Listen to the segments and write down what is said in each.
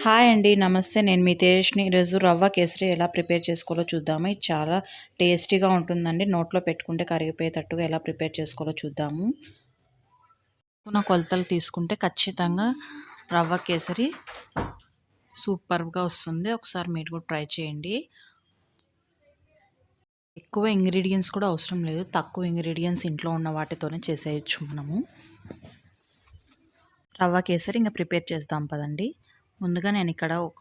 Hi అండి. నమస్తే. నేను మీ తేజస్‌ని. ఈరోజు రవ్వ కేసరి ఎలా ప్రిపేర్ చేసుకోవాలో చూద్దాము. ఇది చాలా టేస్టీగా ఉంటుందండి. నోట్లో పెట్టుకుంటే కరిగిపోయేటట్టుగా ఎలా ప్రిపేర్ చేసుకోవాలో చూద్దాము. కొలతలు తీసుకుంటే ఖచ్చితంగా రవ్వ కేసరి సూపర్గా వస్తుంది. ఒకసారి మీరు కూడా ట్రై చేయండి. ఎక్కువ ఇంగ్రీడియంట్స్ కూడా అవసరం లేదు. తక్కువ ఇంగ్రీడియంట్స్ ఇంట్లో ఉన్న వాటితోనే చేసేయచ్చు మనము. రవ్వ కేసరి ఇంకా ప్రిపేర్ చేద్దాం పదండి. ముందుగా నేను ఇక్కడ ఒక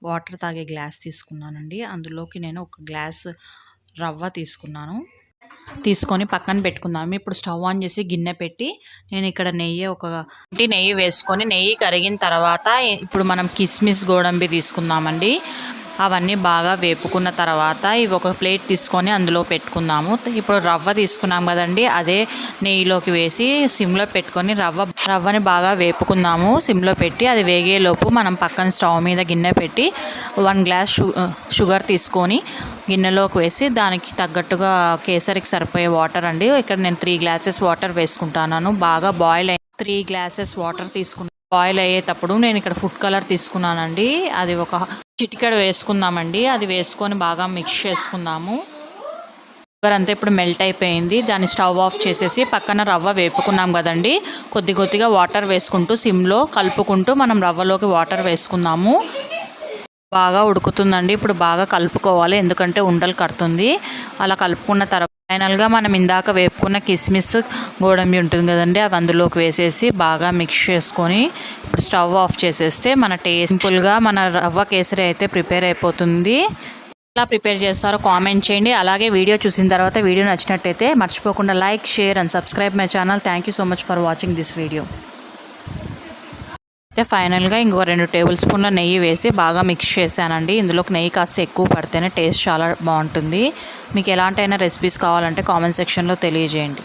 వాటర్ తాగే గ్లాస్ తీసుకున్నానండి. అందులోకి నేను ఒక గ్లాస్ రవ్వ తీసుకొని పక్కన పెట్టుకుందాము. ఇప్పుడు స్టవ్ ఆన్ చేసి గిన్నె పెట్టి నేను ఇక్కడ నెయ్యి వేసుకొని నెయ్యి కరిగిన తర్వాత ఇప్పుడు మనం కిస్మిస్ గోడంబి తీసుకుందామండి. అవన్నీ బాగా వేపుకున్న తర్వాత ఇవి ఒక ప్లేట్ తీసుకొని అందులో పెట్టుకుందాము. ఇప్పుడు రవ్వ తీసుకున్నాం కదండి, అదే నెయ్యిలోకి వేసి సిమ్లో పెట్టుకొని రవ్వని బాగా వేపుకుందాము. సిమ్లో పెట్టి అది వేగేలోపు మనం పక్కన స్టవ్ మీద గిన్నె పెట్టి 1 గ్లాస్ షుగర్ తీసుకొని గిన్నెలోకి వేసి దానికి తగ్గట్టుగా కేసరికి సరిపోయే వాటర్ అండి. ఇక్కడ నేను 3 గ్లాసెస్ వాటర్ వేసుకుంటాను. బాగా బాయిల్ 3 గ్లాసెస్ వాటర్ తీసుకున్నాను. బాయిల్ అయ్యేటప్పుడు నేను ఇక్కడ ఫుడ్ కలర్ తీసుకున్నానండి. అది ఒక చిటికెడు వేసుకుందామండి. అది వేసుకొని బాగా మిక్స్ చేసుకుందాము. షుగర్ అంతా ఇప్పుడు మెల్ట్ అయిపోయింది. దాన్ని స్టవ్ ఆఫ్ చేసేసి పక్కన రవ్వ వేపుకున్నాం కదండి, కొద్దిగా వాటర్ వేసుకుంటూ సిమ్లో కలుపుకుంటూ మనం రవ్వలోకి వాటర్ వేసుకుందాము. బాగా ఉడుకుతుందండి. ఇప్పుడు బాగా కలుపుకోవాలి, ఎందుకంటే ఉండలు కడుతుంది. అలా కలుపుకున్న తర్వాత ఫైనల్గా మనం ఇందాక వేపుకున్న కిస్మిస్ గోడంబి ఉంటుంది కదండి, అవి అందులోకి వేసేసి బాగా మిక్స్ చేసుకొని ఇప్పుడు స్టవ్ ఆఫ్ చేసేస్తే మన సింపుల్గా మన రవ్వ కేసరి అయితే ప్రిపేర్ అయిపోతుంది. ఎలా ప్రిపేర్ చేస్తారో కామెంట్ చేయండి. అలాగే వీడియో చూసిన తర్వాత వీడియో నచ్చినట్టయితే మర్చిపోకుండా like, share and subscribe my channel. Thank you so much for watching this video. అయితే ఫైనల్గా ఇంకో 2 టేబుల్ స్పూన్ల నెయ్యి వేసి బాగా మిక్స్ చేశానండి. ఇందులోకి నెయ్యి కాస్త ఎక్కువ పడితేనే టేస్ట్ చాలా బాగుంటుంది. మీకు ఎలాంటైనా రెసిపీస్ కావాలంటే కామెంట్ సెక్షన్లో తెలియజేయండి.